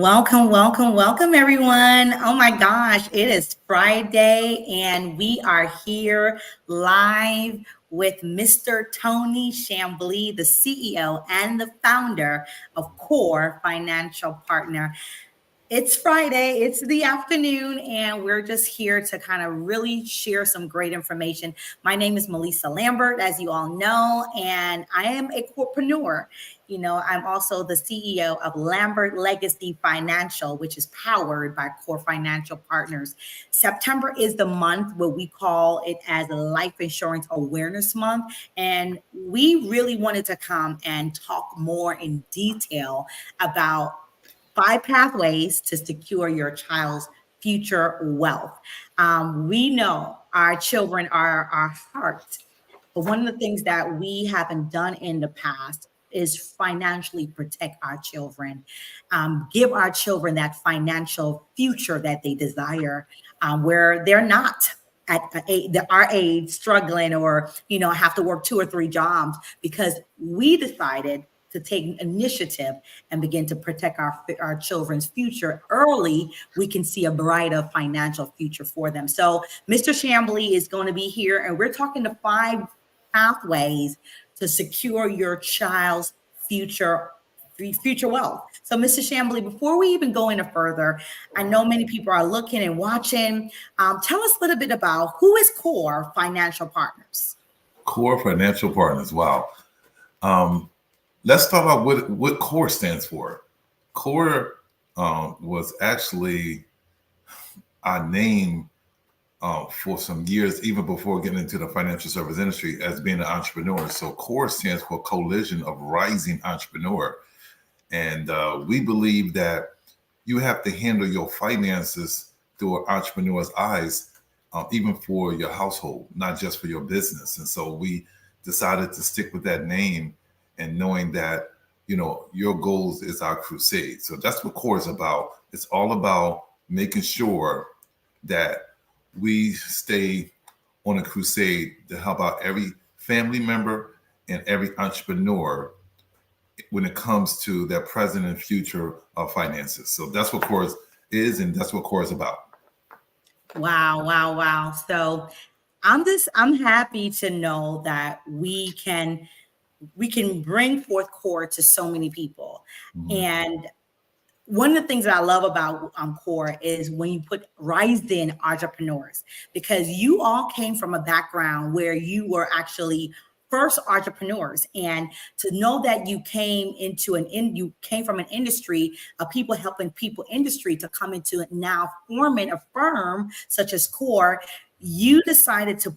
Welcome, welcome, welcome, everyone. Oh my gosh, it is Friday, and we are here live with Mr. Tony Chambly, the CEO and the founder of Core Financial Partner. It's Friday, it's the afternoon, and we're just here to kind of really share some great information. My name is Melissa Lambert, as you all know, and I am a corepreneur. I'm also the CEO of Lambert Legacy Financial, which is powered by Core Financial Partners. September is the month where we call it as a Life Insurance Awareness Month, and we really wanted to come and talk more in detail about 5 pathways to secure your child's future wealth. We know our children are our heart, but one of the things that we haven't done in the past is financially protect our children, give our children that financial future that they desire, where they're not at our age struggling or have to work 2 or 3 jobs, because we decided to take initiative and begin to protect our children's future early. We can see a brighter financial future for them. So Mr. Chambly is going to be here, and we're talking the 5 pathways to secure your child's future wealth. So Mr. Chambly, before we even go any further, I know many people are looking and watching. Tell us a little bit about who is Core Financial Partners. Core Financial Partners. Wow. Let's talk about what CORE stands for. CORE was actually our name for some years, even before getting into the financial service industry, as being an entrepreneur. So CORE stands for Coalition of Rising Entrepreneur. And we believe that you have to handle your finances through an entrepreneur's eyes, even for your household, not just for your business. And so we decided to stick with that name, and knowing that, your goals is our crusade. So that's what CORE is about. It's all about making sure that we stay on a crusade to help out every family member and every entrepreneur when it comes to their present and future of finances. So that's what CORE is, and that's what CORE is about. Wow, wow, wow. So I'm happy to know that we can bring forth CORE to so many people. Mm-hmm. And one of the things that I love about CORE is when you put rising entrepreneurs, because you all came from a background where you were actually first entrepreneurs, and to know that you came from an industry of people helping people industry to come into now forming a firm such as CORE. You decided to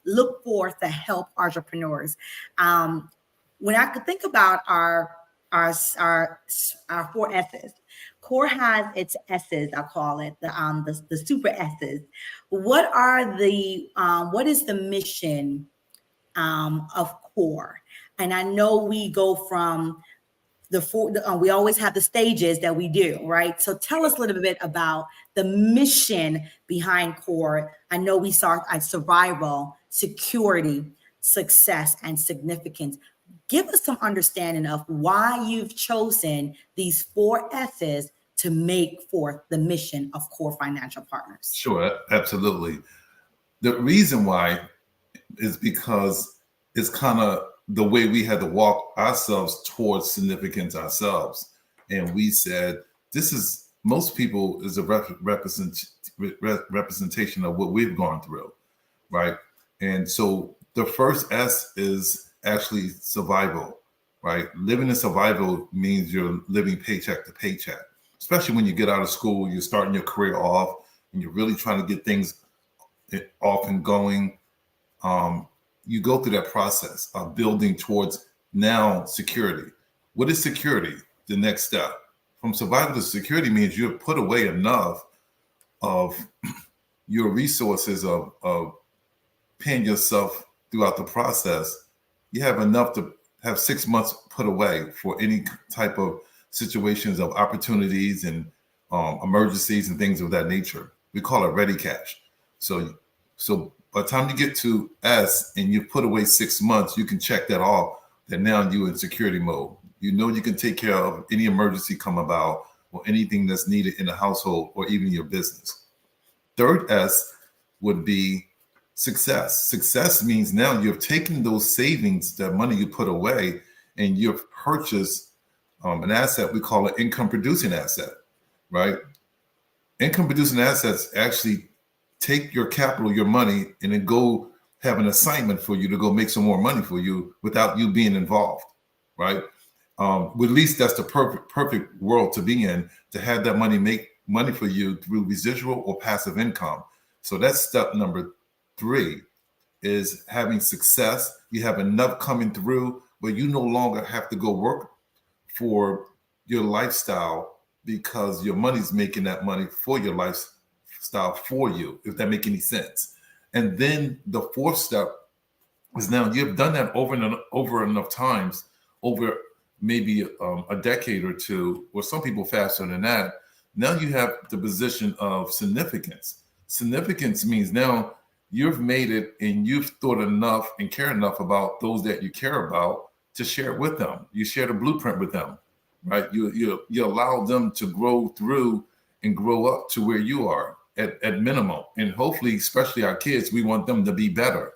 look forth to help entrepreneurs. When I could think about our 4 S's, CORE has its S's. I call it the super S's. What is the mission of CORE? And I know we go from we always have the stages that we do, right? So tell us a little bit about the mission behind CORE. I know we start at survival, security, success, and significance. Give us some understanding of why you've chosen these 4 S's to make forth the mission of Core Financial Partners. Sure, absolutely. The reason why is because it's kind of the way we had to walk ourselves towards significance ourselves. And we said, most people is a representation of what we've gone through, right? And so the first S is actually survival, right? Living in survival means you're living paycheck to paycheck, especially when you get out of school, you're starting your career off, and you're really trying to get things off and going. You go through that process of building towards now security. What is security? The next step. From survival to security means you've put away enough of your resources of paying yourself throughout the process. You have enough to have 6 months put away for any type of situations of opportunities and emergencies and things of that nature. We call it ready cash. So by the time you get to S and you put away 6 months, you can check that off, that now you're in security mode. You know you can take care of any emergency come about or anything that's needed in the household or even your business. Third S would be success. Success means now you've taken those savings, that money you put away, and you've purchased an asset we call an income producing asset, right? Income producing assets actually take your capital, your money, and then go have an assignment for you to go make some more money for you without you being involved, right? Well, at least that's the perfect world to be in, to have that money make money for you through residual or passive income. So that's step number 3, is having success. You have enough coming through where you no longer have to go work for your lifestyle, because your money's making that money for your lifestyle for you, if that makes any sense. And then the 4th step is now you've done that over enough times, over maybe a decade or 2, or some people faster than that. Now you have the position of significance. Significance means now you've made it, and you've thought enough and care enough about those that you care about to share it with them. You share the blueprint with them, right? You allow them to grow through and grow up to where you are at minimum. And hopefully, especially our kids, we want them to be better,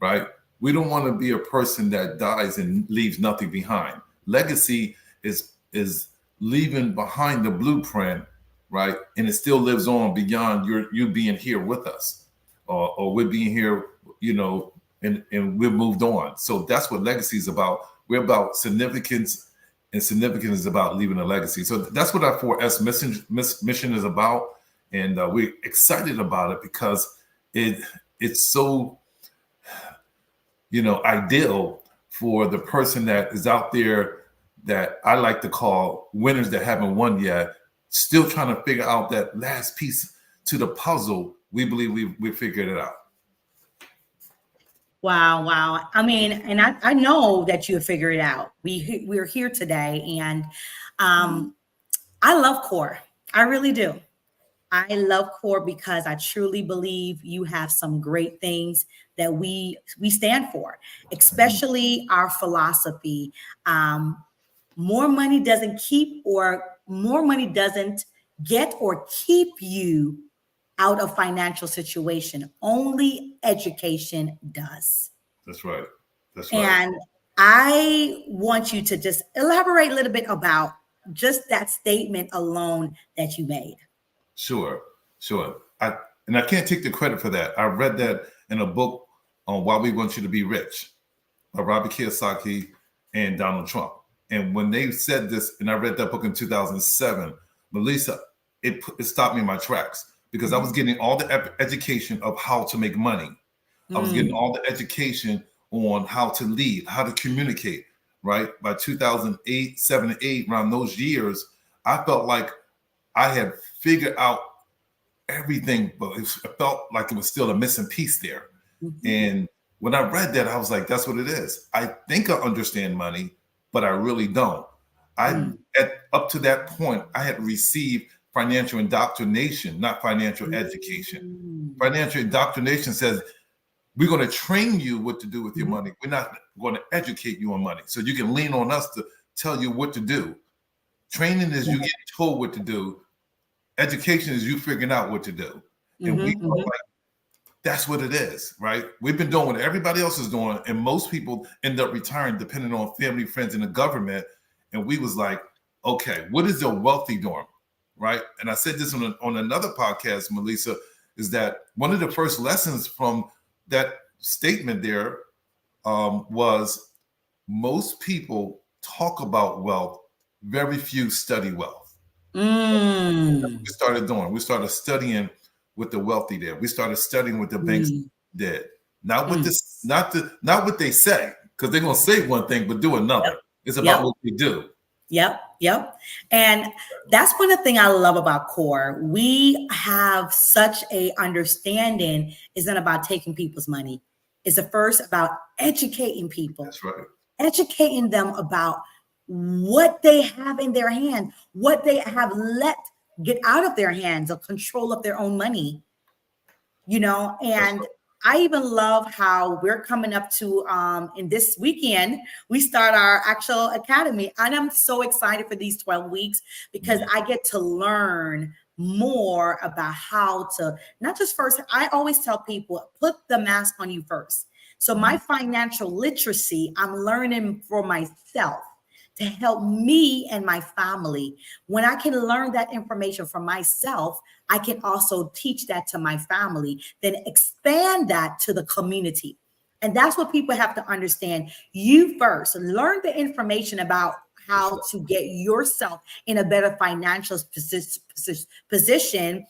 right? We don't want to be a person that dies and leaves nothing behind. Legacy is leaving behind the blueprint, right? And it still lives on beyond you being here with us, or we're being here, and we've moved on. So that's what legacy is about. We're about significance, and significance is about leaving a legacy. So that's what our 4S mission is about. And we're excited about it because it's so, ideal for the person that is out there that I like to call winners that haven't won yet, still trying to figure out that last piece to the puzzle. We believe we figured it out. Wow. I mean, and I know that you figure it out. We're here today, and I love CORE. I really do. I love CORE because I truly believe you have some great things that we stand for, especially our philosophy. More money doesn't get or keep you out of financial situation. Only education does. That's right. And I want you to just elaborate a little bit about just that statement alone that you made. Sure. I can't take the credit for that. I read that in a book on Why We Want You to Be Rich by Robert Kiyosaki and Donald Trump. And when they said this, and I read that book in 2007, Melissa, it stopped me in my tracks, because I was getting all the education of how to make money. I was getting all the education on how to lead, how to communicate, right? By 2008, 7 and 8, around those years, I felt like I had figured out everything, but it felt like it was still a missing piece there. Mm-hmm. And when I read that, I was like, that's what it is. I think I understand money, but I really don't. Up to that point, I had received financial indoctrination, not financial education. Financial indoctrination says, we're going to train you what to do with your money. We're not going to educate you on money. So you can lean on us to tell you what to do. Training is you get told what to do. Education is you figuring out what to do. And we feel like that's what it is, right? We've been doing what everybody else is doing. And most people end up retiring depending on family, friends, and the government. And we was like, okay, what is the wealthy doing, right? And I said this on another podcast, Melissa, is that one of the first lessons from that statement there was most people talk about wealth, very few study wealth. That's what we started doing. We started studying what the wealthy did. We started studying what the banks did. Not what not what they say, because they're gonna say one thing but do another. It's about what we do. Yep. And that's one of the things I love about CORE. We have such a understanding. It's not about taking people's money. It's first about educating people. That's right. Educating them about what they have in their hand, what they have let get out of their hands, of control of their own money. And I even love how we're coming up to in this weekend, we start our actual academy. And I'm so excited for these 12 weeks because I get to learn more about how to not just first, I always tell people, put the mask on you first. So my financial literacy, I'm learning for myself to help me and my family. When I can learn that information from myself, I can also teach that to my family, then expand that to the community. And that's what people have to understand. You first learn the information about how to get yourself in a better financial position.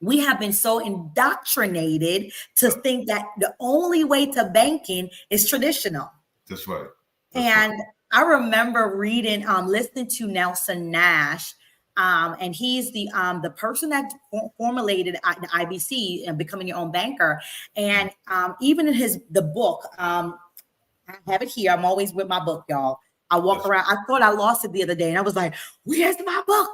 We have been so indoctrinated to think that the only way to banking is traditional. That's right. And I remember reading, listening to Nelson Nash, and he's the person that formulated the IBC and becoming your own banker. And even in the book, I have it here. I'm always with my book, y'all. I walk around. I thought I lost it the other day, and I was like, "Where's my book?"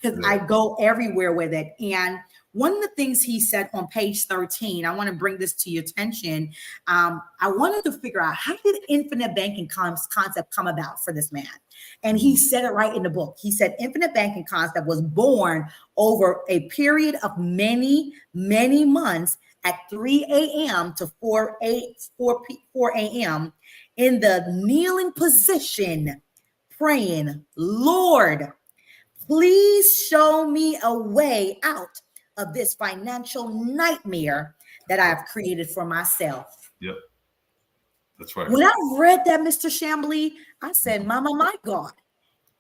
Because I go everywhere with it. And one of the things he said on page 13, I want to bring this to your attention. I wanted to figure out, how did infinite banking concept come about for this man? And he said it right in the book. He said infinite banking concept was born over a period of many, many months at 3 a.m. to 4 a.m. in the kneeling position, praying, "Lord, please show me a way out of this financial nightmare that I've created for myself." Yep. That's right. When I read that, Mr. Chambly, I said, "Mama, my God."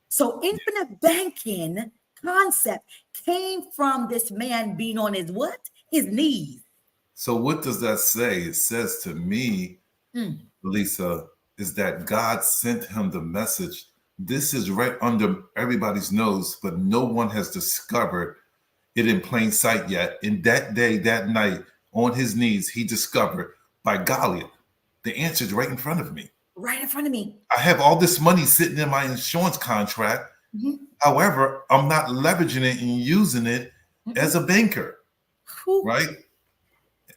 So infinite banking concept came from this man being on his what? His knees. So what does that say? It says to me, Lisa, is that God sent him the message. This is right under everybody's nose, but no one has discovered it in plain sight yet. In that day, that night, on his knees, he discovered, by golly, the answer is right in front of me. Right in front of me. I have all this money sitting in my insurance contract. However, I'm not leveraging it and using it as a banker, right?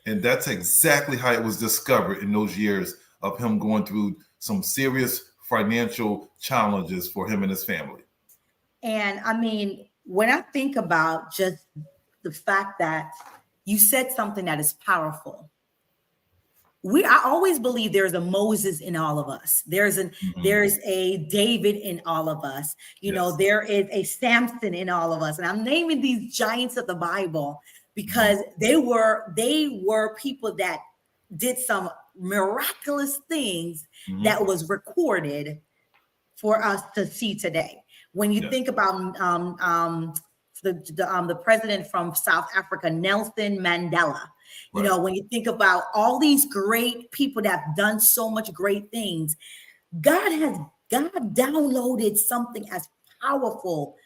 And that's exactly how it was discovered in those years of him going through some serious financial challenges for him and his family. And I mean, when I think about just the fact that you said something that is powerful, I always believe there's a Moses in all of us. There's a David in all of us. You know, there is a Samson in all of us. And I'm naming these giants of the Bible because they were people that did some miraculous things that was recorded for us to see today. When you think about the president from South Africa, Nelson Mandela, you know, when you think about all these great people that have done so much great things, God downloaded something as powerful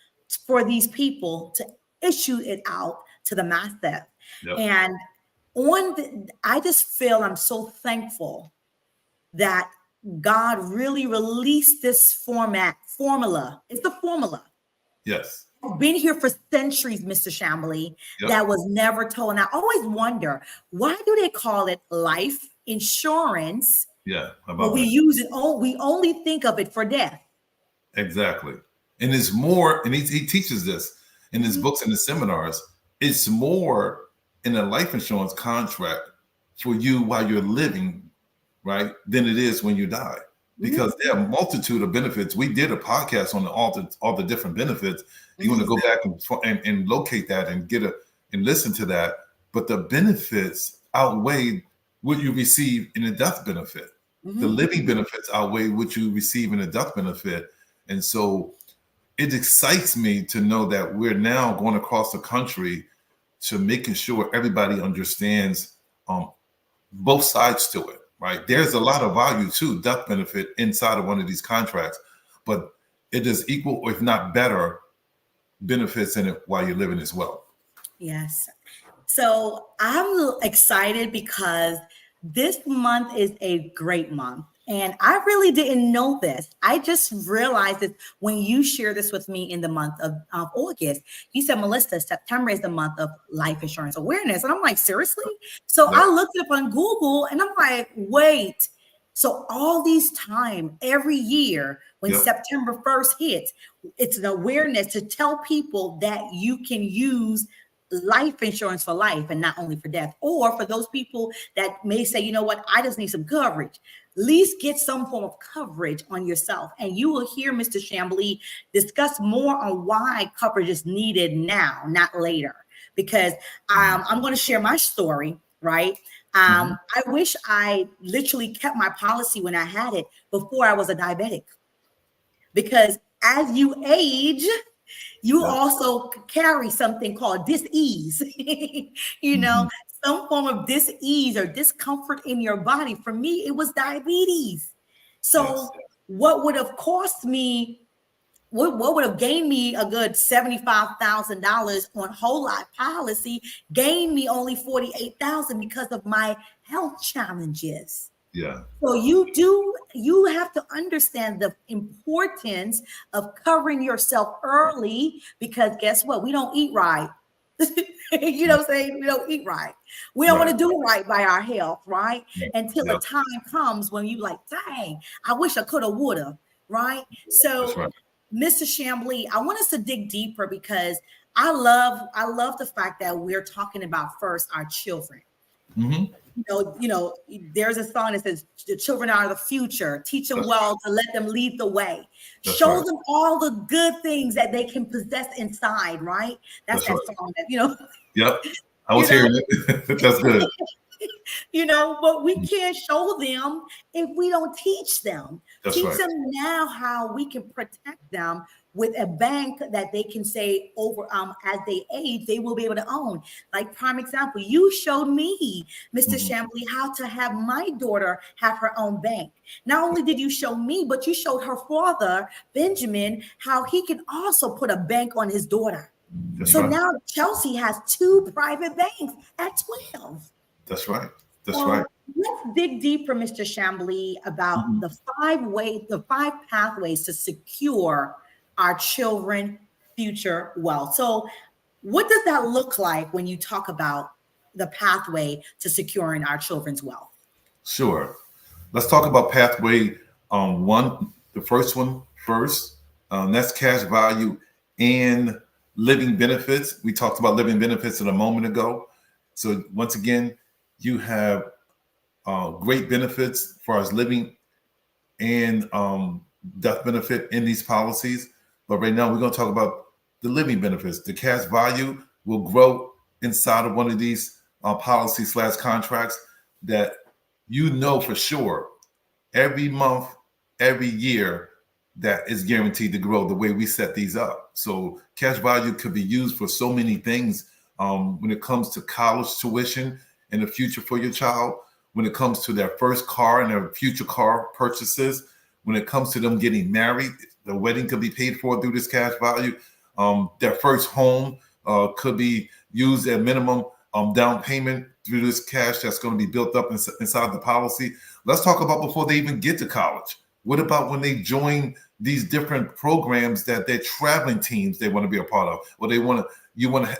for these people to issue it out to the masses. And I just feel I'm so thankful that God really released this formula. It's the formula. Yes. Been here for centuries, Mr. Chambly, that was never told. And I always wonder, why do they call it life insurance? But we use it. We only think of it for death. Exactly. And it's more, and he teaches this in his books and his seminars. It's more in a life insurance contract for you while you're living, right, than it is when you die. Because there are a multitude of benefits. We did a podcast on all the different benefits. You want to go back and locate that and and listen to that. But the benefits outweigh what you receive in a death benefit. The living benefits outweigh what you receive in a death benefit. And so it excites me to know that we're now going across the country to making sure everybody understands both sides to it. Right. There's a lot of value to death benefit inside of one of these contracts, but it is equal, if not better, benefits in it while you're living as well. Yes. So I'm excited because this month is a great month. And I really didn't know this. I just realized it when you shared this with me in the month of August. You said, Melissa, September is the month of life insurance awareness. And I'm like, seriously? So Yep. I looked it up on Google and I'm like, wait. So all these time, every year when Yep. September 1st hits, it's an awareness to tell people that you can use life insurance for life and not only for death. Or for those people that may say, you know what, I just need some coverage. At least get some form of coverage on yourself. And you will hear Mr. Chambly discuss more on why coverage is needed now, not later. Because I'm going to share my story, right? I wish I literally kept my policy when I had it before I was a diabetic. Because as you age, you also carry something called dis-ease, some form of dis-ease or discomfort in your body. For me, it was diabetes. So what would have cost me, what would have gained me a good $75,000 on whole life policy, gained me only $48,000 because of my health challenges. Yeah. So you have to understand the importance of covering yourself early, because guess what? We don't eat right. You know what I'm saying? We don't eat right. We don't want to do right by our health, right? Until the time comes when you like, dang, I wish I could have, would have, right? So Mr. Chambly, I want us to dig deeper because I love the fact that we're talking about first our children. There's a song that says the children are the future. Teach them well to let them lead the way. Show them all the good things that they can possess inside, right? That's that song that, Yep. I was hearing it. That's good. But we can't show them if we don't teach them. Teach them now how we can protect them with a bank that they can say over as they age, they will be able to own. Like prime example, you showed me, Mr. Chambly, how to have my daughter have her own bank. Not only did you show me, but you showed her father, Benjamin, how he can also put a bank on his daughter. Now Chelsea has 2 private banks at 12. That's right. That's right. Let's dig deeper, Mr. Chambly, about the 5 pathways to secure our children future wealth. So what does that look like when you talk about the pathway to securing our children's wealth? Sure. Let's talk about pathway one, the first one first. That's cash value and living benefits. We talked about living benefits a moment ago. So once again, you have great benefits as far as living and death benefit in these policies. But right now, we're going to talk about the living benefits. The cash value will grow inside of one of these policy/contracts that for sure every month, every year, that is guaranteed to grow the way we set these up. So cash value could be used for so many things when it comes to college tuition in the future for your child, when it comes to their first car and their future car purchases, when it comes to them getting married, the wedding could be paid for through this cash value. Their first home could be used at minimum down payment through this cash that's going to be built up inside the policy. Let's talk about before they even get to college. What about when they join these different programs that they're traveling teams they want to be a part of, or you want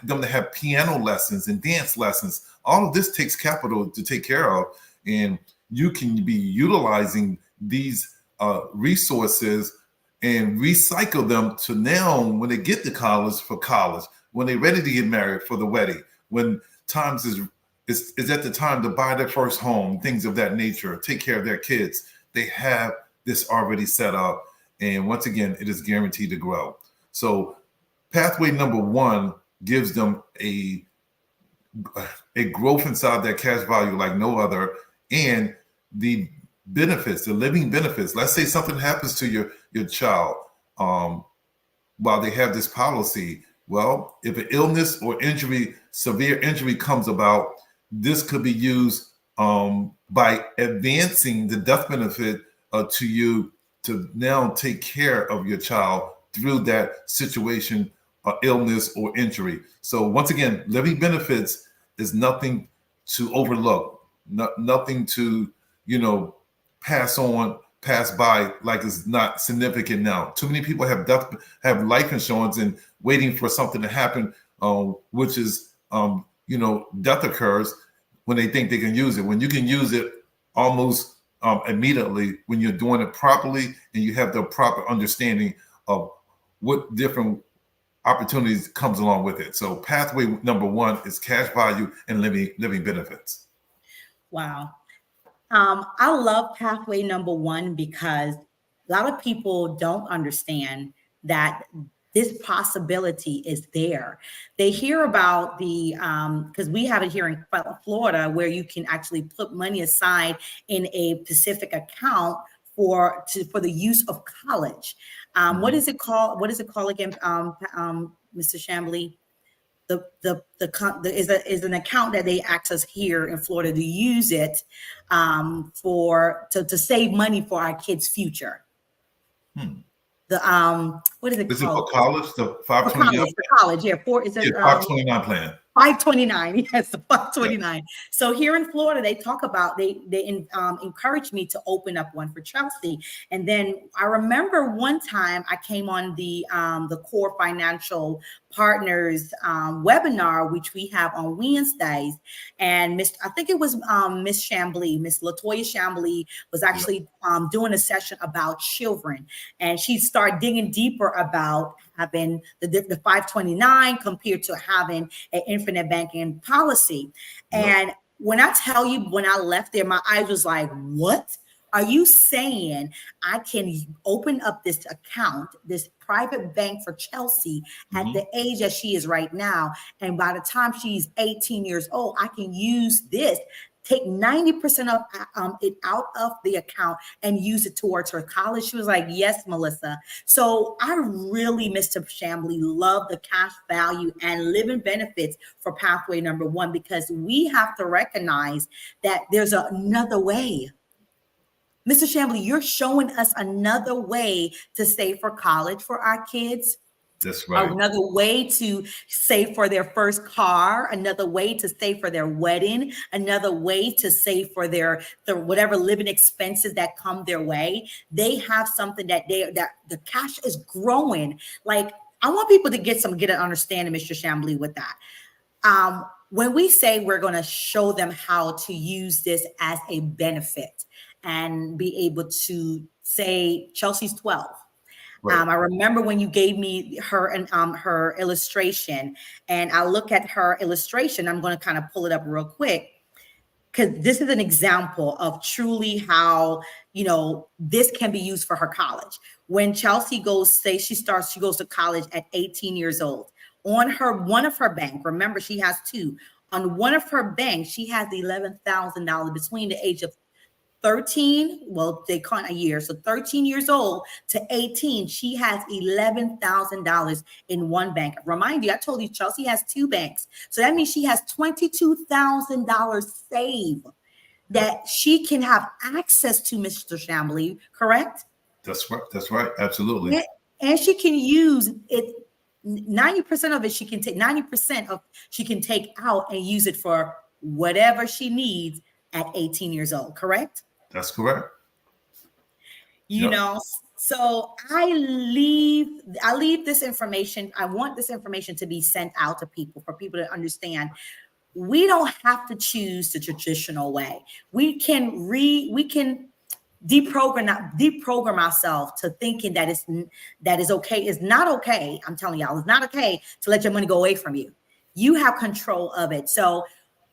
them to have piano lessons and dance lessons? All of this takes capital to take care of, and you can be utilizing these resources and recycle them to now when they get to college for college, when they're ready to get married for the wedding, when times is at the time to buy their first home, things of that nature, take care of their kids. They have this already set up. And once again, it is guaranteed to grow. So pathway number 1 gives them a growth inside their cash value like no other. And the benefits, the living benefits. Let's say something happens to your child while they have this policy. Well, if an illness or injury, severe injury comes about, this could be used by advancing the death benefit to you to now take care of your child through that situation, illness or injury. So once again, living benefits is nothing to overlook, nothing to, pass by like it's not significant now. Too many people have life insurance and waiting for something to happen, which is death occurs when they think they can use it. When you can use it almost immediately when you're doing it properly and you have the proper understanding of what different opportunities comes along with it. So pathway number one is cash value and living benefits. Wow. I love pathway number one because a lot of people don't understand that this possibility is there. They hear about the because we have it here in Florida where you can actually put money aside in a specific account for the use of college. What is it called? What is it called again, Mr. Chambly? Is an account that they access here in Florida to use it to save money for our kids' future. The what is it called? Is it for college? The 529 for college, yeah. 529 plan. 529, yes, the 529. Yeah. So here in Florida, they talk about they encouraged me to open up one for Chelsea. And then I remember one time I came on the Core Financial Partners webinar, which we have on Wednesdays, and I think it was Miss Chambly, Miss Latoya Chambly was actually doing a session about children, and she started digging deeper about having the 529 compared to having an infinite banking policy. And when I tell you, when I left there, my eyes was like, what? Are you saying I can open up this account, this private bank for Chelsea at the age that she is right now, and by the time she's 18 years old, I can use this, take 90% of it out of the account and use it towards her college? She was like, yes, Melissa. So I really, Mr. Chambly, love the cash value and living benefits for pathway number one, because we have to recognize that there's another way. Mr. Chambly, you're showing us another way to save for college for our kids. That's right. Another way to save for their first car, another way to save for their wedding, another way to save for their whatever living expenses that come their way. They have something that the cash is growing. Like, I want people to get an understanding, Mr. Chambly, with that. When we say we're going to show them how to use this as a benefit and be able to say Chelsea's 12. Right. I remember when you gave me her illustration, and I look at her illustration. I'm going to kind of pull it up real quick, because this is an example of truly how, this can be used for her college. When Chelsea goes to college at 18 years old. On one of her bank, remember she has two. On one of her banks, she has $11,000 between the age of 13, well, they count a year. So 13 years old to 18, she has $11,000 in one bank. Remind you, I told you Chelsea has two banks. So that means she has $22,000 saved that she can have access to, Mr. Chambly, correct? That's right. That's right. Absolutely. And she can use it. 90% of it she can take, 90% of she can take out and use it for whatever she needs at 18 years old, correct? That's correct. So I leave this information. I want this information to be sent out to people, for people to understand. We don't have to choose the traditional way. We can deprogram ourselves to thinking that is okay. It's not okay. I'm telling y'all, it's not okay to let your money go away from you. You have control of it. So,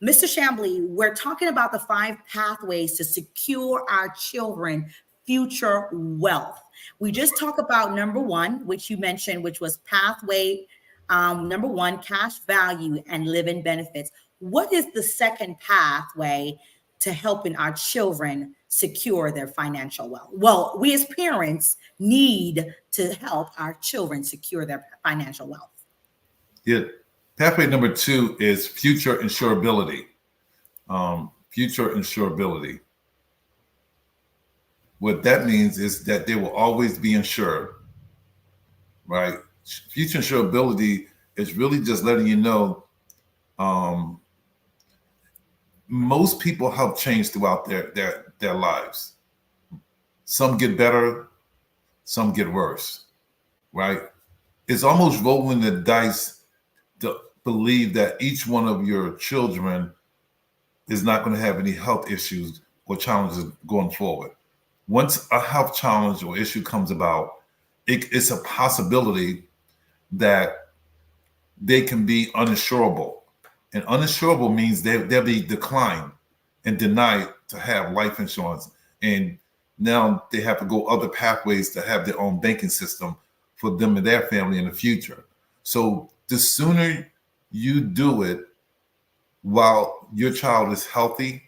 Mr. Chambly, we're talking about the 5 pathways to secure our children future wealth. We just talked about number 1, which you mentioned, which was pathway number 1, cash value and living benefits. What is the second pathway to helping our children secure their financial wealth? Well, we as parents need to help our children secure their financial wealth. Yeah. Pathway number 2 is future insurability. Future insurability. What that means is that they will always be insured, right? Future insurability is really just letting you know most people have changed throughout their lives, Some get better, some get worse, right? It's almost rolling the dice to believe that each one of your children is not going to have any health issues or challenges going forward. Once a health challenge or issue comes about, it's a possibility that they can be uninsurable. And uninsurable means they'll be declined and denied to have life insurance. And now they have to go other pathways to have their own banking system for them and their family in the future. So the sooner you do it while your child is healthy,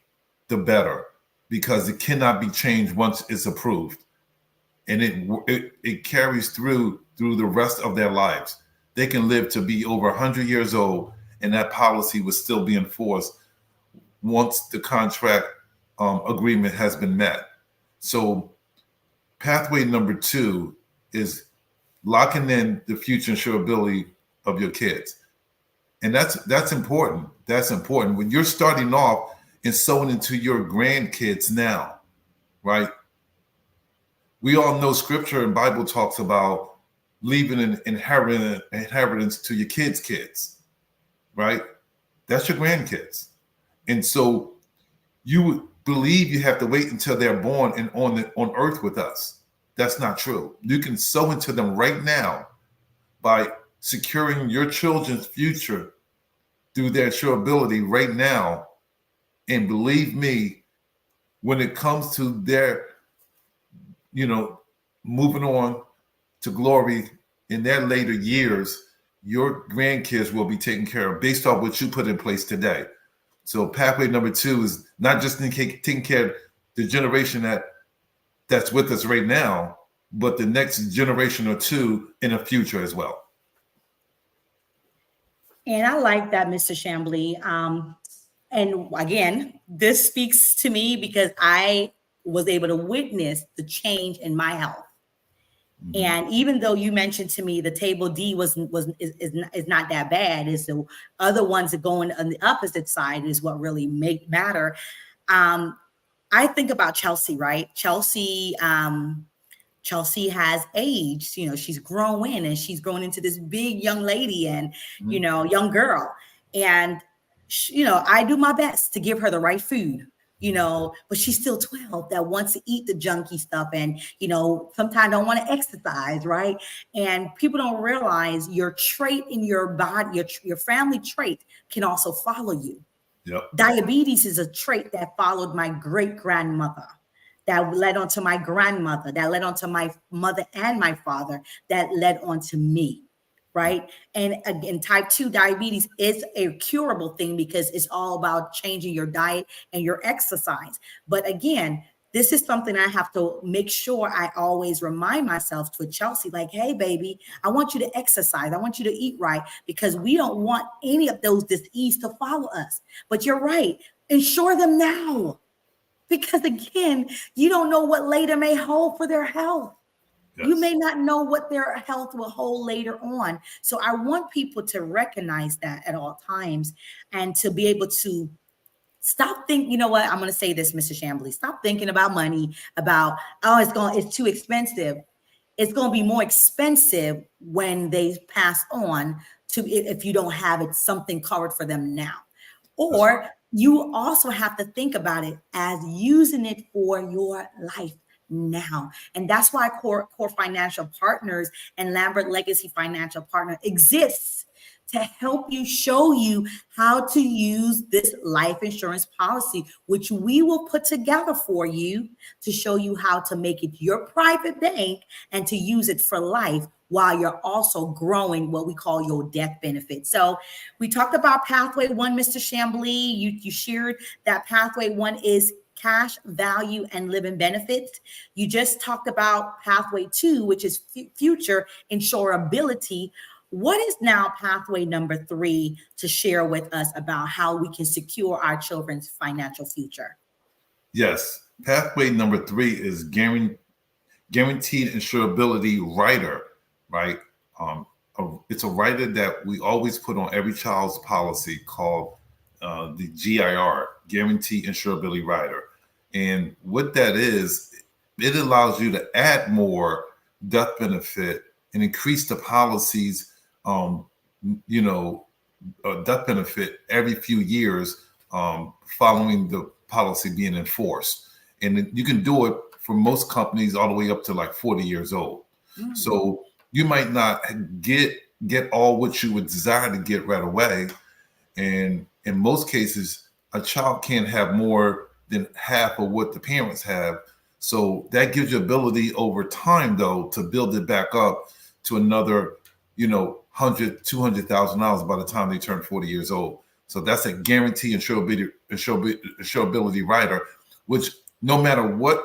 the better, because it cannot be changed once it's approved. And it carries through the rest of their lives. They can live to be over 100 years old, and that policy would still be enforced once the contract agreement has been met. So pathway number 2 is locking in the future insurability of your kids. And that's important. That's important. When you're starting off and sowing into your grandkids now, right? We all know scripture and Bible talks about leaving an inheritance to your kids' kids, right? That's your grandkids. And so you believe you have to wait until they're born and on earth with us. That's not true. You can sow into them right now by securing your children's future through their insurability right now. And believe me, when it comes to their, moving on to glory in their later years, your grandkids will be taken care of based off what you put in place today. So pathway number 2 is not just taking care of the generation that's with us right now, but the next generation or 2 in the future as well. And I like that, Mr. Chambly. And again, this speaks to me because I was able to witness the change in my health. Mm-hmm. And even though you mentioned to me the table D is not that bad, is the other ones that going on the opposite side is what really matter. I think about Chelsea, right? Chelsea has aged, she's growing and she's grown into this big young lady and, young girl. And, I do my best to give her the right food, but she's still 12 that wants to eat the junky stuff and, sometimes don't want to exercise, right? And people don't realize your trait in your body, your family trait can also follow you. Yep. Diabetes is a trait that followed my great-grandmother, that led on to my grandmother, that led on to my mother and my father, that led on to me, right? And again, type 2 diabetes is a curable thing because it's all about changing your diet and your exercise. But again, this is something I have to make sure I always remind myself to Chelsea, like, hey, baby, I want you to exercise. I want you to eat right because we don't want any of those diseases to follow us. But you're right. Insure them now. Because again, you don't know what later may hold for their health. Yes. You may not know what their health will hold later on. So I want people to recognize that at all times and to be able to stop thinking, you know what, I'm going to say this, Mr. Chambly, stop thinking about money, about, it's too expensive. It's going to be more expensive when they pass on to if you don't have it, something covered for them now. Or you also have to think about it as using it for your life now. And that's why Core Financial Partners and Lambert Legacy Financial Partner exists to help you, show you how to use this life insurance policy, which we will put together for you to show you how to make it your private bank and to use it for life while you're also growing what we call your death benefit. So we talked about pathway 1, Mr. Chambly. You shared that pathway 1 is cash value and living benefits. You just talked about pathway 2, which is future insurability. What is now pathway number 3 to share with us about how we can secure our children's financial future? Yes. Pathway number 3 is guaranteed insurability rider, right? It's a rider that we always put on every child's policy called the GIR, Guaranteed Insurability Rider. And what that is it allows you to add more death benefit and increase the policies, um, you know, death benefit every few years following the policy being enforced. And you can do it for most companies all the way up to like 40 years old. Mm. So you might not get all what you would desire to get right away. And in most cases, a child can't have more than half of what the parents have. So that gives you ability over time, though, to build it back up to another, $100,000, $200,000 by the time they turn 40 years old. So that's a guarantee insurability rider, which no matter what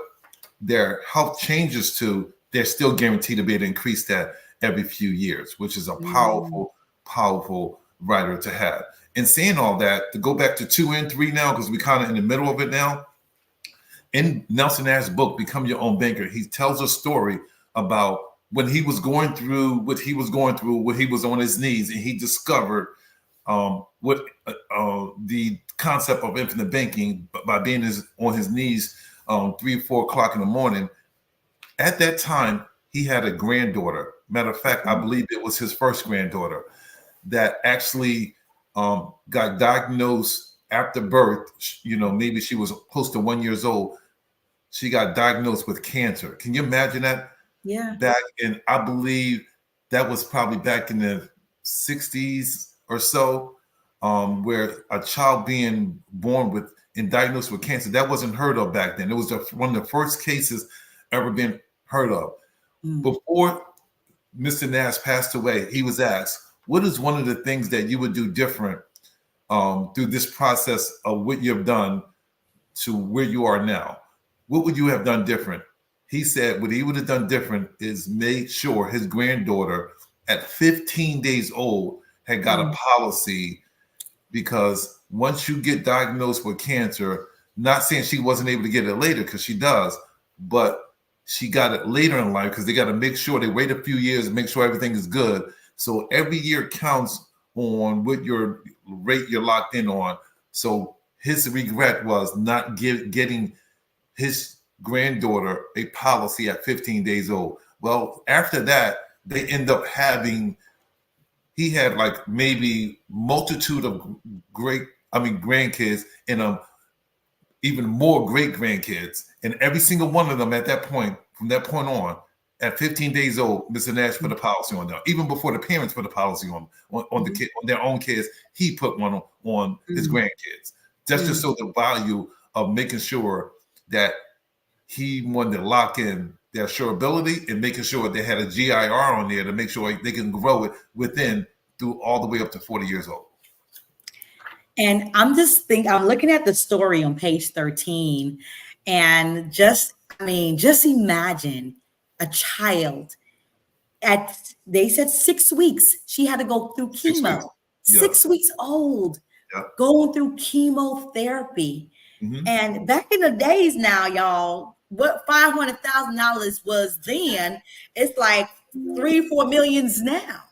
their health changes to, they're still guaranteed to be able to increase that every few years, which is a powerful, powerful rider to have. And saying all that, to go back to 2 and 3 now, because we're kind of in the middle of it now. In Nelson Nash's book, Become Your Own Banker, he tells a story about when he was going through what he was on his knees, and he discovered what the concept of infinite banking by being on his knees 3 or 4 o'clock in the morning. At that time, he had a granddaughter. Matter of fact, I believe it was his first granddaughter that actually got diagnosed after birth. Maybe she was close to 1 year old. She got diagnosed with cancer. Can you imagine that? Yeah. I believe that was probably back in the 60s or so, where a child being born with and diagnosed with cancer, that wasn't heard of back then. It was one of the first cases ever been heard of. Before Mr. Nash passed away, he was asked, what is one of the things that you would do different through this process of what you've done to where you are now? What would you have done different? He said what he would have done different is made sure his granddaughter at 15 days old had got a policy, because once you get diagnosed with cancer, not saying she wasn't able to get it later, because she does, but she got it later in life because they got to make sure they wait a few years and make sure everything is good. So every year counts on what your rate you're locked in on. So his regret was not getting his granddaughter a policy at 15 days old. Well, after that, they end up he had like maybe multitude of grandkids and even more great grandkids. And every single one of them at that point, from that point on, at 15 days old, Mr. Nash put a policy on them. Even before the parents put a policy on the kid, on their own kids, he put one on his grandkids. That's just so the value of making sure that he wanted to lock in their surability and making sure they had a GIR on there to make sure they can grow it within through all the way up to 40 years old. And I'm looking at the story on page 13, and just imagine a child they said 6 weeks, she had to go through chemo. 6 weeks old, going through chemotherapy. And back in the days now, y'all, what $500,000 was then, it's like 3-4 millions now,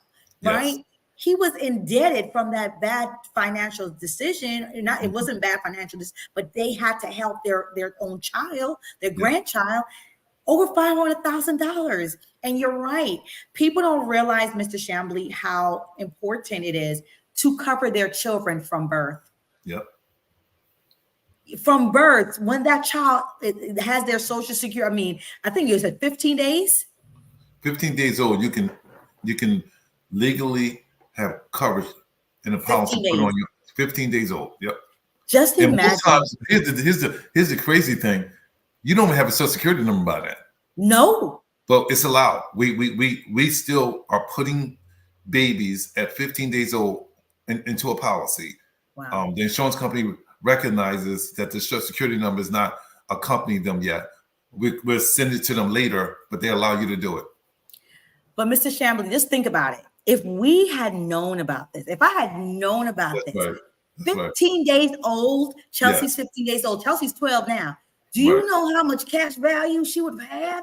right? Yes. He was indebted from that bad financial decision. It wasn't bad financial, but they had to help their own child, their grandchild, over $500,000. And you're right. People don't realize, Mr. Chamblee, how important it is to cover their children from birth. Yep. From birth, when that child has their social security, I think you said 15 days. 15 days old, you can legally have coverage in a policy put on you. 15 days old. Yep. Just imagine. Most times, here's the crazy thing. You don't have a social security number by that. No. But it's allowed. We still are putting babies at 15 days old into a policy. Wow. The insurance company recognizes that the social security number is not accompanying them yet. We'll send it to them later, but they allow you to do it. But Mr. Chamblee, just think about it. If we had known about this, if I had known about this, right. 15 days old, Chelsea's 15 days old, Chelsea's 12 now. Do you know how much cash value she would have had?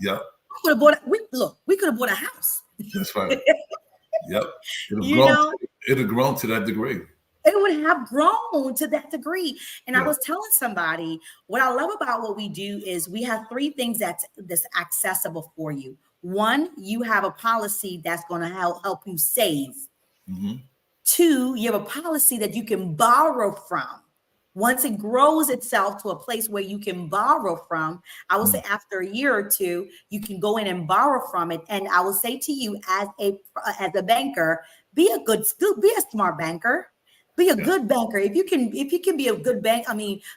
Yeah. We could have bought a house. That's right. Yep. It'd have grown to that degree. it would have grown to that degree. And I Yeah. was telling somebody, what I love about what we do is we have three things that's accessible for you. One, you have a policy that's going to help you save. Mm-hmm. Two, you have a policy that you can borrow from. Once it grows itself to a place where you can borrow from, I will say after a year or two, you can go in and borrow from it. And I will say to you as a banker, be a smart banker. Be a good banker. If you can be a good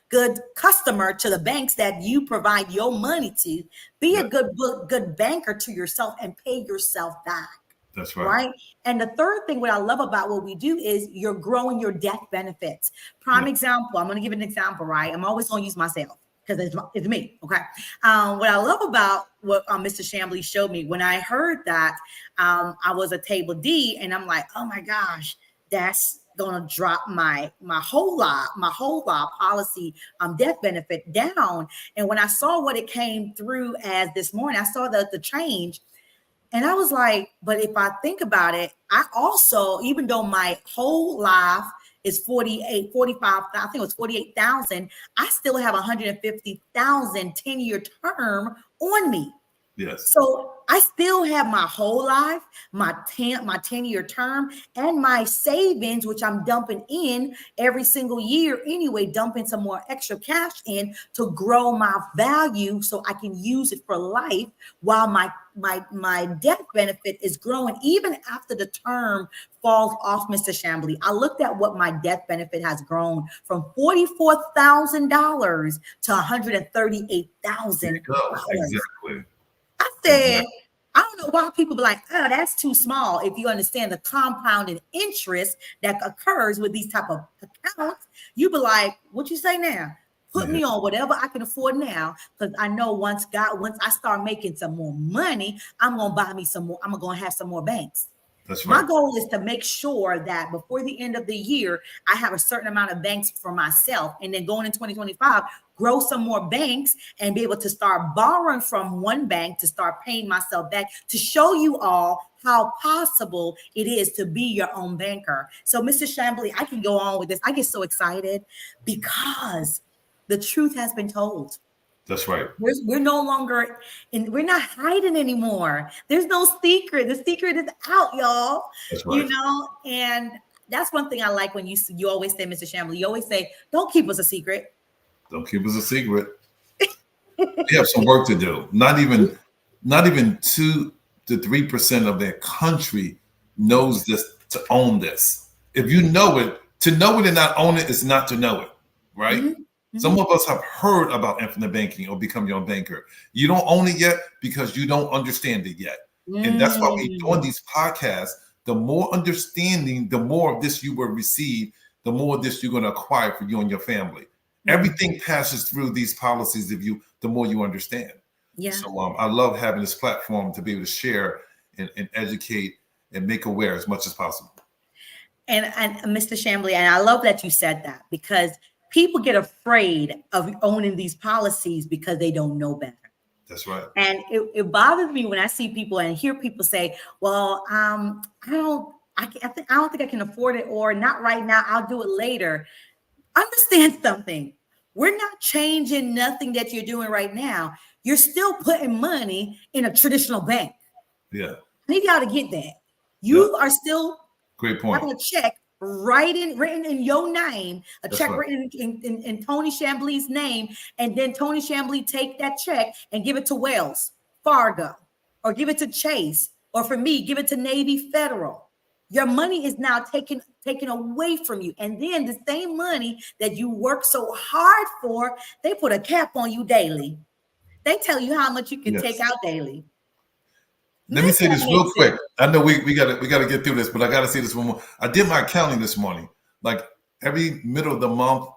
good customer to the banks that you provide your money to, be a good banker to yourself and pay yourself back. That's right. Right. And the third thing, what I love about what we do is you're growing your death benefits. Prime example, I'm going to give an example, right? I'm always going to use myself because it's me. Okay. What I love about what Mr. Chambly showed me when I heard that I was a table D, and I'm like, oh my gosh, that's going to drop my whole lot policy death benefit down. And when I saw what it came through as this morning, I saw the change. And I was like, but if I think about it, I also, even though my whole life is 45, I think it was 48,000, I still have 150,000 10-year term on me. Yes. So I still have my whole life, my 10-year term, and my savings, which I'm dumping in every single year anyway, dumping some more extra cash in to grow my value so I can use it for life while my death benefit is growing even after the term falls off, Mr. Chambly. I looked at what my death benefit has grown from $44,000 to $138,000. Exactly. I said, I don't know why people be like, oh, that's too small. If you understand the compounded interest that occurs with these type of accounts, you be like, what you say now? Put me on whatever I can afford now, because I know once I start making some more money, I'm gonna buy me some more. I'm gonna have some more banks. That's right. My goal is to make sure that before the end of the year, I have a certain amount of banks for myself. And then going in 2025, grow some more banks and be able to start borrowing from one bank to start paying myself back, to show you all how possible it is to be your own banker. So, Mr. Chambly, I can go on with this. I get so excited because the truth has been told. That's right. We're no longer we're not hiding anymore. There's no secret. The secret is out, y'all. That's right. And that's one thing I like when you always say, Mr. Chambly, you always say, don't keep us a secret. Don't keep us a secret. We have some work to do. Not even 2 to 3% of their country knows this, to own this. If you know it, to know it and not own it is not to know it, right? Mm-hmm. Some of us have heard about infinite banking or become your own banker. You don't own it yet because you don't understand it yet. And that's why we're doing these podcasts. The more understanding, the more of this you will receive, the more of this you're going to acquire for you and your family. Everything passes through these policies the more you understand. Yeah. So I love having this platform to be able to share and educate and make aware as much as possible. And Mr. Chambly, and I love that you said that, because people get afraid of owning these policies because they don't know better. That's right. And it bothers me when I see people and hear people say, well, I don't think I can afford it, or not right now, I'll do it later. Understand something. We're not changing nothing that you're doing right now. You're still putting money in a traditional bank. Yeah. I need y'all to get that. You are still great point. Having a check written in your name, check written in Tony Chambly's name, and then Tony Chambly take that check and give it to Wells Fargo, or give it to Chase, or for me, give it to Navy Federal. Your money is now taken away from you. And then the same money that you work so hard for, they put a cap on you daily. They tell you how much you can take out daily. Let me say this real quick. I know we gotta get through this, but I gotta say this one more. I did my accounting this morning. Like every middle of the month,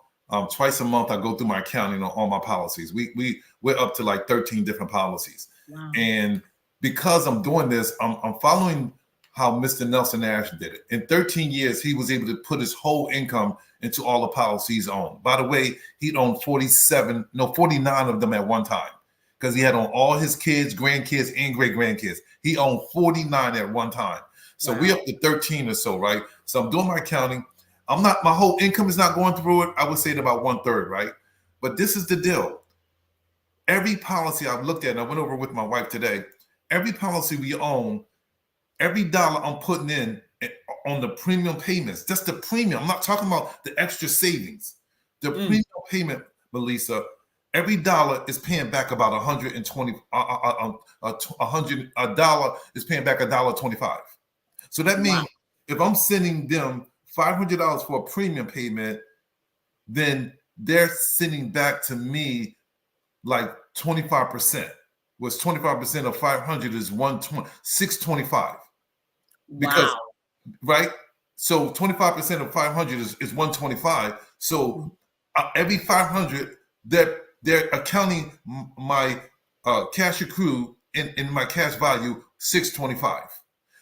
twice a month, I go through my accounting on all my policies. We're up to like 13 different policies. Wow. And because I'm doing this, I'm following how Mr. Nelson Ash did it. In 13 years, he was able to put his whole income into all the policies owned. By the way, he'd owned 49 of them at one time, because he had on all his kids, grandkids, and great-grandkids. He owned 49 at one time. So we're up to 13 or so, right? So I'm doing my accounting. My whole income is not going through it. I would say it about 1/3, right? But this is the deal. Every policy I've looked at, and I went over with my wife today, every policy we own, every dollar I'm putting in on the premium payments, that's the premium. I'm not talking about the extra savings. The premium payment, Melissa, every dollar is paying back about 120, a dollar is paying back $1.25. So that means if I'm sending them $500 for a premium payment, then they're sending back to me like 25%. Was 25% of 500 is 625. Because right, so 25% of 500 is 125. So every 500 that they're accounting my cash accrued in my cash value 625.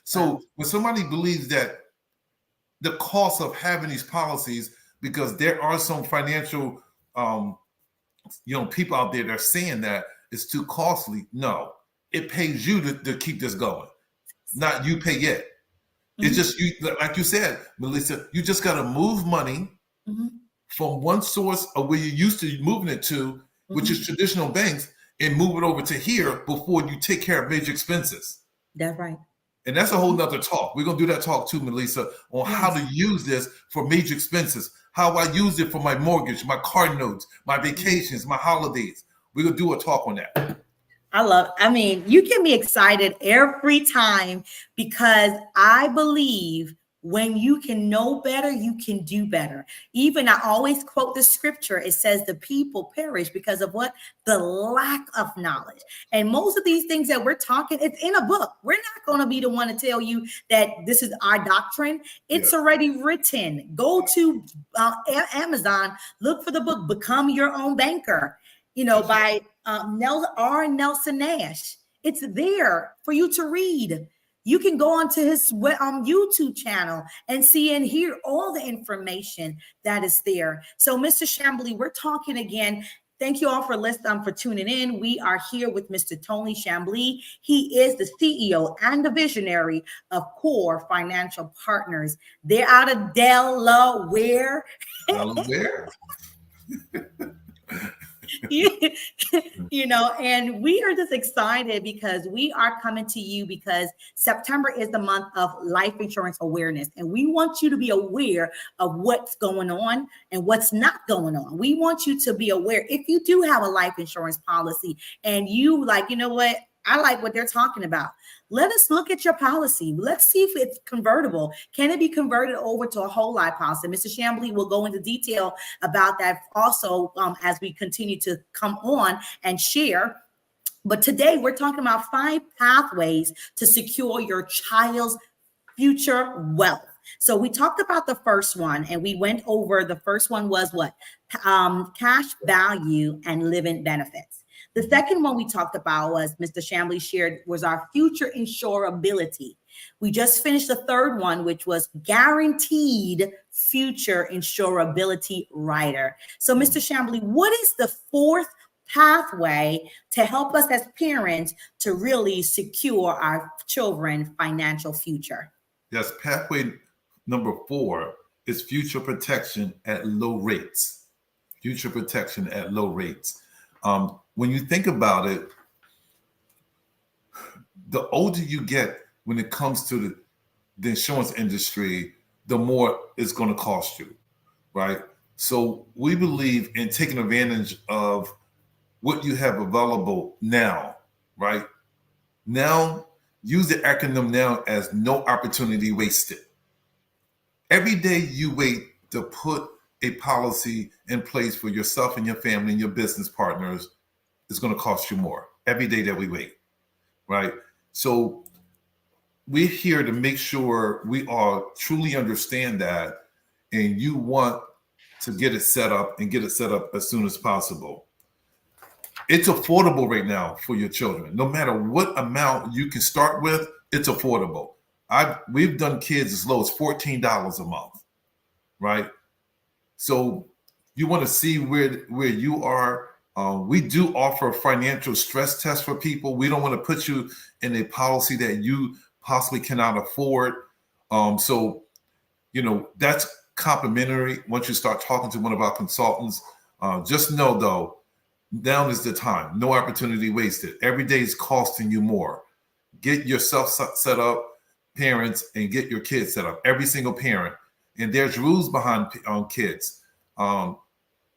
So when somebody believes that the cost of having these policies, because there are some financial people out there that are saying that it's too costly. No, it pays you to keep this going, not you pay it. It's just you, like you said, Melissa, you just got to move money from one source of where you're used to moving it to, which is traditional banks, and move it over to here before you take care of major expenses. That's right. And that's a whole nother talk. We're going to do that talk too, Melissa, on how to use this for major expenses, how I use it for my mortgage, my car notes, my vacations, my holidays. We're going to do a talk on that. I mean, you get me excited every time because I believe when you can know better, you can do better. Even I always quote the scripture. It says the people perish because of what? The lack of knowledge. And most of these things that we're talking, it's in a book. We're not going to be the one to tell you that this is our doctrine. It's already written. Go to Amazon, look for the book, Become Your Own Banker, by Nelson Nash. It's there for you to read. You can go onto his YouTube channel and see and hear all the information that is there. So, Mr. Chamblee, we're talking again. Thank you all for tuning in. We are here with Mr. Tony Chamblee. He is the CEO and the visionary of Core Financial Partners. They're out of Delaware. And we are just excited because we are coming to you because September is the month of life insurance awareness. And we want you to be aware of what's going on and what's not going on. We want you to be aware if you do have a life insurance policy and you like, you know what? I like what they're talking about. Let us look at your policy. Let's see if it's convertible. Can it be converted over to a whole life policy? Mr. Chamblee will go into detail about that also as we continue to come on and share. But today we're talking about 5 pathways to secure your child's future wealth. So we talked about the first one and we went over the first one was what? Cash value and living benefits. The second one we talked about was Mr. Chamblee shared was our future insurability. We just finished the third one, which was guaranteed future insurability rider. So Mr. Chamblee, what is the fourth pathway to help us as parents to really secure our children's financial future? Yes, pathway number 4 is future protection at low rates. Future protection at low rates. When you think about it, the older you get when it comes to the insurance industry, the more it's going to cost you, right? So we believe in taking advantage of what you have available now, right? Now, use the acronym now as no opportunity wasted. Every day you wait to put a policy in place for yourself and your family and your business partners, it's going to cost you more every day that we wait, right? So we're here to make sure we all truly understand that, and you want to get it set up and get it set up as soon as possible. It's affordable right now for your children. No matter what amount you can start with, it's affordable. We've done kids as low as $14 a month, right? So you want to see where you are. We do offer a financial stress test for people. We don't want to put you in a policy that you possibly cannot afford. So, that's complimentary once you start talking to one of our consultants. Just know, though, now is the time. No opportunity wasted. Every day is costing you more. Get yourself set up, parents, and get your kids set up. Every single parent. And there's rules behind kids.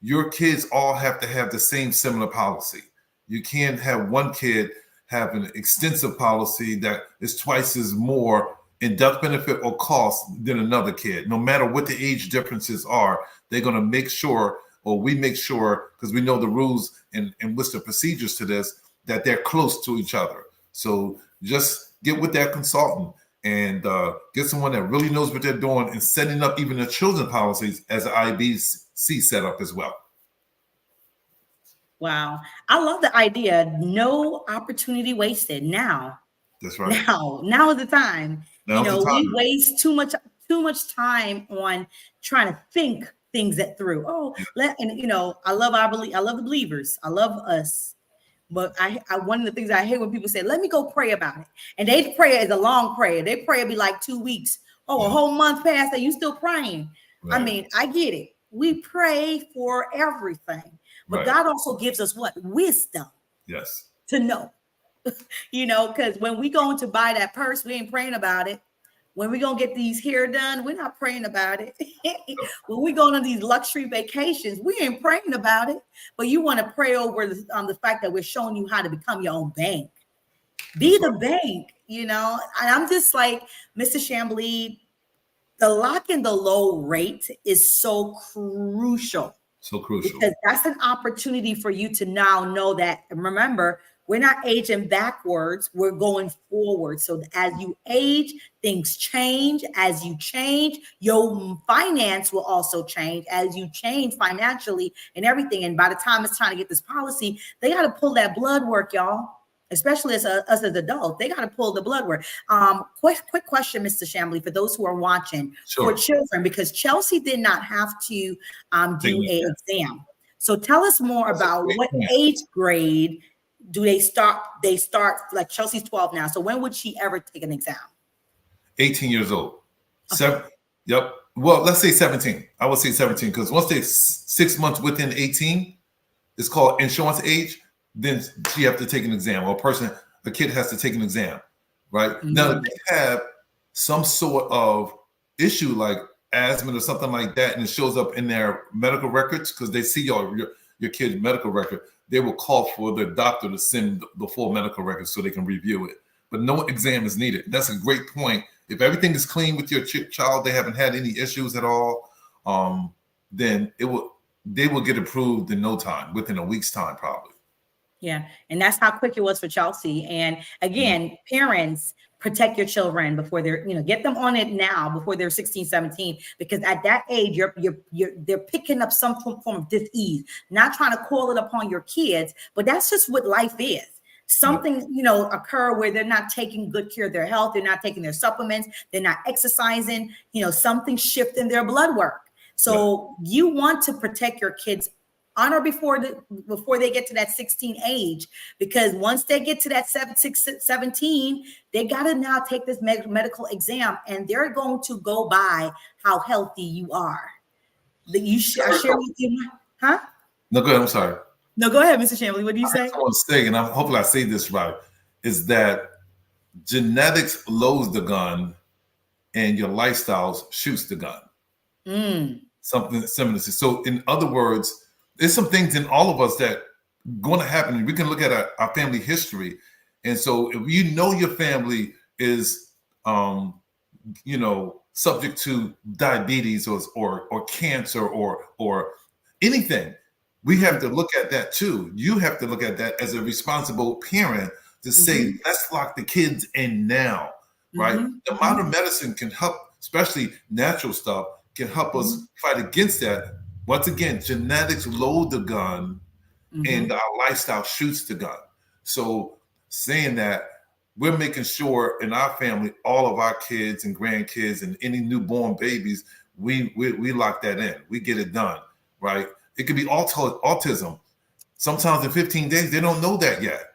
Your kids all have to have the same similar policy. You can't have one kid have an extensive policy that is twice as more in death benefit or cost than another kid. No matter what the age differences are, they're going to make sure, or we make sure, because we know the rules and what's the procedures to this, that they're close to each other. So just get with that consultant and get someone that really knows what they're doing and setting up even the children policies as an IBC setup as well. Wow. I love the idea. No opportunity wasted now. That's right. Now is the time. We waste too much time on trying to think things that through. I love the believers. I love us. But I one of the things I hate when people say, let me go pray about it. And they pray is a long prayer. They pray be like 2 weeks. A whole month passed and you still praying. Right. I mean, I get it. We pray for everything. But right. God also gives us what? Wisdom. Yes. To know. Because when we going to buy that purse, we ain't praying about it. When we going to get these hair done, we're not praying about it. When we going on these luxury vacations, we ain't praying about it. But you want to pray over the fact that we're showing you how to become your own bank. Be the bank, And I'm just like, Mr. Chamblee, the lock and the low rate is so crucial. So crucial. Because that's an opportunity for you to now know that, remember, we're not aging backwards, we're going forward. So as you age, things change. As you change, your finance will also change as you change financially and everything. And by the time it's time to get this policy, they got to pull that blood work, y'all. Especially us as adults, they got to pull the blood work. Quick question, Mr. Chamblee, for those who are watching, sure. For children, because Chelsea did not have to do an exam. So tell us more about what age grade do they start? They start, like Chelsea's 12 now. So when would she ever take an exam? 18 years old. Okay. Yep. Well, let's say 17. I would say 17 because once they're 6 months within 18, it's called insurance age. Then she have to take an exam, or a kid has to take an exam, right? Mm-hmm. Now, if they have some sort of issue like asthma or something like that, and it shows up in their medical records, because they see your kid's medical record, they will call for the doctor to send the full medical records so they can review it. But no exam is needed. That's a great point. If everything is clean with your child, they haven't had any issues at all, then they will get approved in no time, within a week's time, probably. Yeah. And that's how quick it was for Chelsea. And again, Parents, protect your children before they're, get them on it now before they're 16, 17, because at that age, they're picking up some form of dis-ease, not trying to call it upon your kids, but that's just what life is. Something, occur where they're not taking good care of their health. They're not taking their supplements. They're not exercising, something shift in their blood work. So you want to protect your kids on or before they get to that 16 age, because once they get to that 17, they got to now take this medical exam, and they're going to go by how healthy you are. I share with you, huh? No, go ahead. I'm sorry. No, go ahead, Mr. Chamblee. What do you say? I want to say, and hopefully I say this right, is that genetics loads the gun and your lifestyles shoots the gun. Something similar. So in other words, there's some things in all of us that going to happen. We can look at our family history. And so if your family is, subject to diabetes or cancer or anything, we have to look at that too. You have to look at that as a responsible parent to say, let's lock the kids in now, right? The modern medicine can help, especially natural stuff, can help us fight against that. Once again, genetics load the gun and our lifestyle shoots the gun. So saying that, we're making sure in our family, all of our kids and grandkids and any newborn babies, we lock that in. We get it done, right? It could be autism. Sometimes in 15 days, they don't know that yet,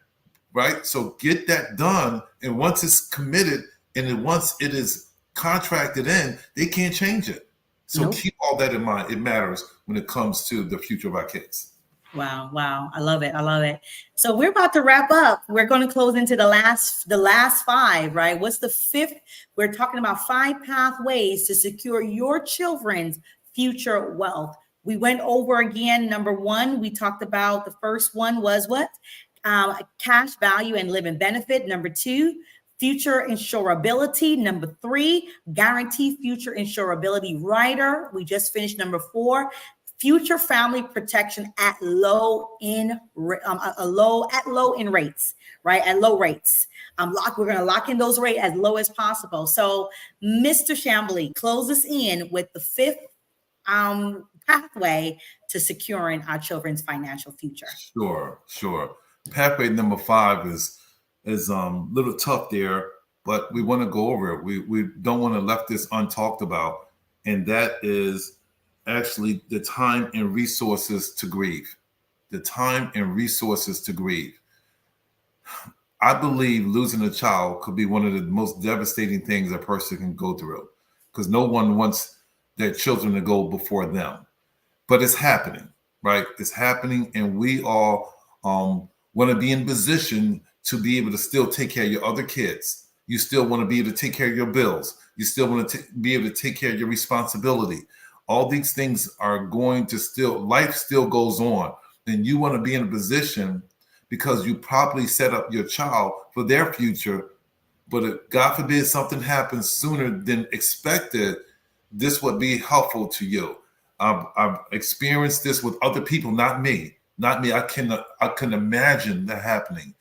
right? So get that done. And once it's committed and once it is contracted in, they can't change it. So Nope. keep all that in mind. It matters when it comes to the future of our kids. Wow, wow. I love it. I love it. So we're about to wrap up. We're going to close into the last five, right? What's the fifth? We're talking about 5 pathways to secure your children's future wealth. We went over again. Number 1, we talked about the first one was what? Cash value and living benefit. Number 2, future insurability. Number 3, guarantee future insurability rider. We just finished number 4, future family protection at low in rates, right? At low rates. We're going to lock in those rates as low as possible. So, Mr. Chambly, close us in with the 5th pathway to securing our children's financial future. Sure. Pathway number 5 is a little tough there, but we want to go over it. We don't want to left this untalked about, and that is actually the time and resources to grieve. The time and resources to grieve. I believe losing a child could be one of the most devastating things a person can go through, because no one wants their children to go before them. But it's happening, right? It's happening, and we all want to be in position to be able to still take care of your other kids. You still want to be able to take care of your bills. You still want to be able to take care of your responsibility. All these things are going to life still goes on. And you want to be in a position, because you probably set up your child for their future. But if, God forbid, something happens sooner than expected, this would be helpful to you. I've experienced this with other people, not me. I can imagine that happening.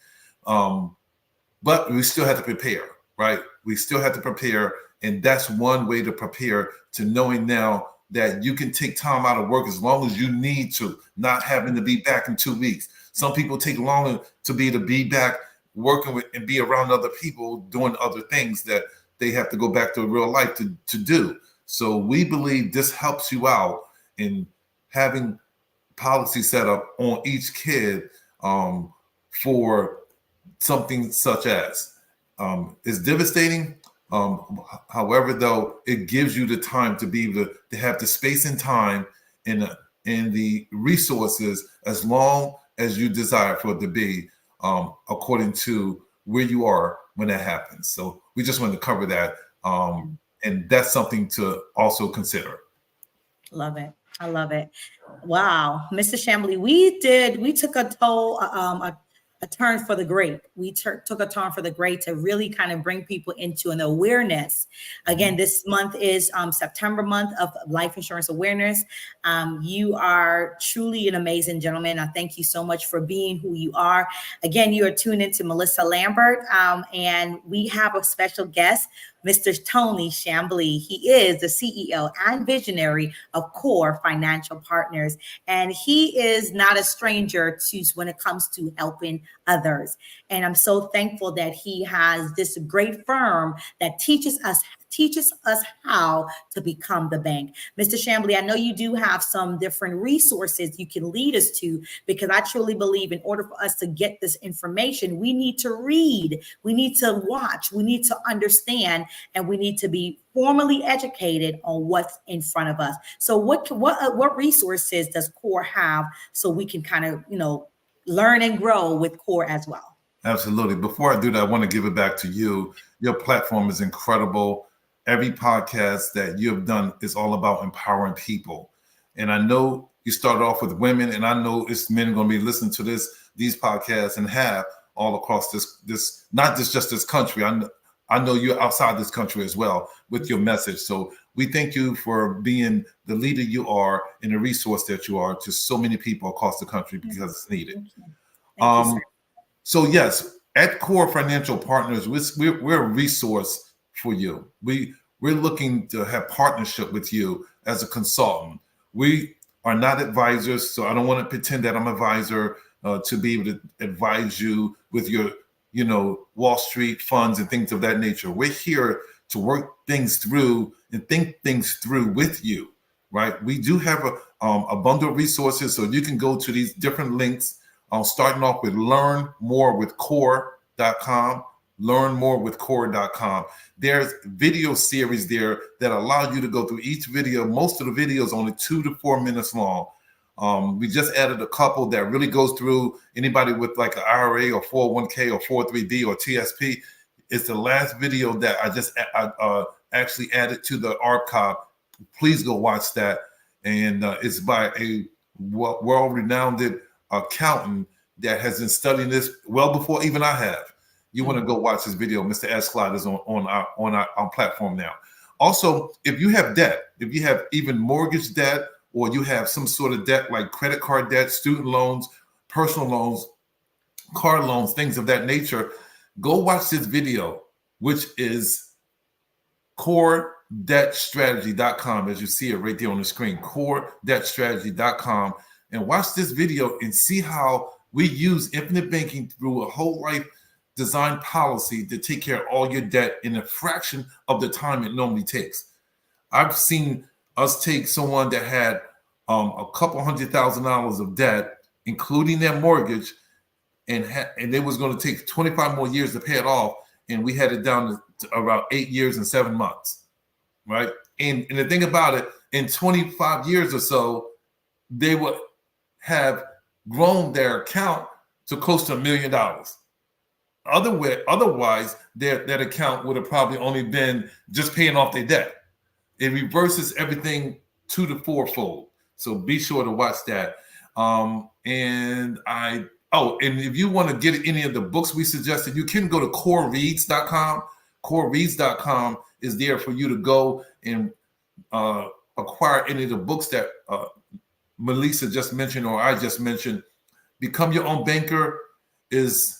But we still have to prepare, right? We still have to prepare. And that's one way to prepare, to knowing now that you can take time out of work as long as you need to, not having to be back in 2 weeks. Some people take longer to be back working with and be around other people doing other things that they have to go back to real life to do. So we believe this helps you out in having policy set up on each kid for something such as it's devastating. However, though, it gives you the time to be able to have the space and time and the resources as long as you desire for it to be, according to where you are when that happens. So we just wanted to cover that. And that's something to also consider. Love it. I love it. Wow. Mr. Chambly, we took a turn for the great. We took a turn for the great to really kind of bring people into an awareness. Again, this month is September month of life insurance awareness. You are truly an amazing gentleman. I thank you so much for being who you are. Again, you are tuned into Melissa Lambert, and we have a special guest, Mr. Tony Chambly. He is the CEO and visionary of Core Financial Partners, and he is not a stranger to when it comes to helping others. And I'm so thankful that he has this great firm that teaches us how to become the bank. Mr. Chambly, I know you do have some different resources you can lead us to, because I truly believe in order for us to get this information, we need to read, we need to watch, we need to understand, and we need to be formally educated on what's in front of us. So what resources does Core have so we can kind of, learn and grow with Core as well? Absolutely. Before I do that, I want to give it back to you. Your platform is incredible. Every podcast that you have done is all about empowering people. And I know you started off with women, and I know it's men going to be listening to these podcasts and have all across this not just this country. I know you're outside this country as well with your message. So we thank you for being the leader you are and the resource that you are to so many people across the country, because it's needed. Thank you, so yes, at Core Financial Partners, we're a resource for you. We're looking to have partnership with you as a consultant. We are not advisors, so I don't want to pretend that I'm an advisor to be able to advise you with your, Wall Street funds and things of that nature. We're here to work things through and think things through with you, right? We do have a bundle of resources, so you can go to these different links, starting off with learnmorewithcore.com, learn more with core.com. There's video series there that allow you to go through each video. Most of the videos only 2 to 4 minutes long. We just added a couple that really goes through anybody with like an IRA or 401k or 403b or TSP. It's the last video that I actually added to the archive. Please go watch that. And it's by a world-renowned accountant that has been studying this well before even I have. You want to go watch this video. Mr. Esclott is on our platform now. Also, if you have debt, if you have even mortgage debt, or you have some sort of debt like credit card debt, student loans, personal loans, car loans, things of that nature, go watch this video, which is coredebtstrategy.com, as you see it right there on the screen, coredebtstrategy.com, and watch this video and see how we use infinite banking through a whole life design policy to take care of all your debt in a fraction of the time it normally takes. I've seen us take someone that had a couple $100,000 of debt, including their mortgage, and they was going to take 25 more years to pay it off, and we had it down to around 8 years and 7 months, right? And the thing about it, in 25 years or so, they would have grown their account to close to $1 million. Otherwise, that account would have probably only been just paying off their debt. It reverses everything 2 to 4-fold. So be sure to watch that. And if you want to get any of the books we suggested, you can go to corereads.com. Corereads.com is there for you to go and acquire any of the books that Melissa just mentioned or I just mentioned. Become Your Own Banker is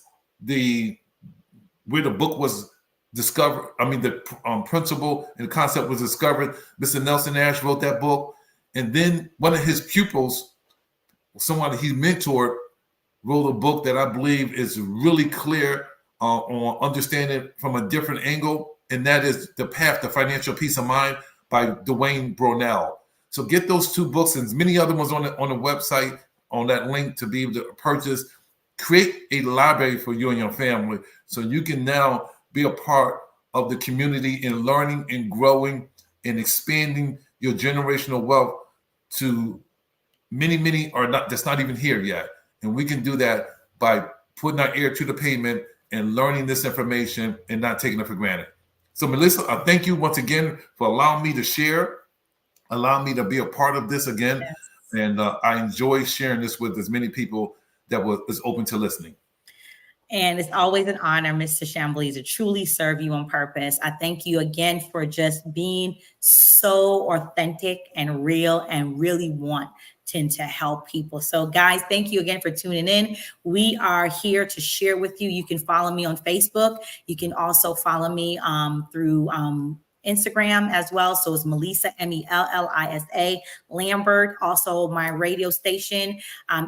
where the book was discovered. I mean, the principle and the concept was discovered. Mr. Nelson Ash wrote that book. And then one of his pupils, someone he mentored, wrote a book that I believe is really clear on understanding from a different angle. And that is The Path to Financial Peace of Mind by Dwayne Bronell. So get those 2 books and many other ones on the website, on that link to be able to purchase. Create a library for you and your family so you can now be a part of the community in learning and growing and expanding your generational wealth to many are not, that's not even here yet. And we can do that by putting our ear to the pavement and learning this information and not taking it for granted. So Melissa, I thank you once again for allowing me to share, allowing me to be a part of this again. Yes. And I enjoy sharing this with as many people that is open to listening. And it's always an honor, Mr. Chamblee, to truly serve you on purpose. I thank you again for just being so authentic and real and really wanting to help people. So guys, thank you again for tuning in. We are here to share with you. You can follow me on Facebook. You can also follow me through Instagram as well. So it's Melissa, Mellisa Lambert. Also, my radio station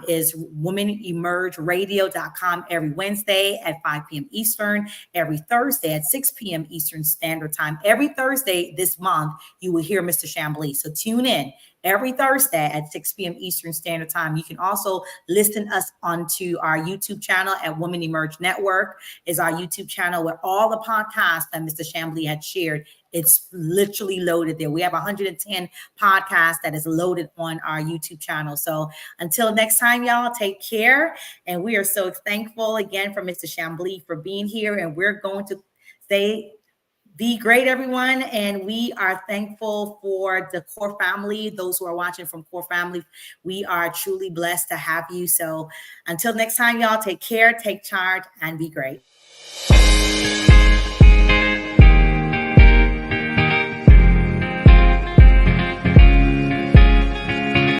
is womanemergeradio.com every Wednesday at 5 p.m. Eastern, every Thursday at 6 p.m. Eastern Standard Time. Every Thursday this month, you will hear Mr. Chamblee. So tune in every Thursday at 6 p.m. Eastern Standard Time. You can also listen us onto our YouTube channel at Women Emerge Network, is our YouTube channel where all the podcasts that Mr. Chamblee had shared, it's literally loaded there. We have 110 podcasts that is loaded on our YouTube channel. So until next time, y'all, take care. And we are so thankful again for Mr. Chamblee for being here. And we're going to say, be great, everyone. And we are thankful for the Core family, those who are watching from Core family. We are truly blessed to have you. So until next time, y'all, take care, take charge, and be great.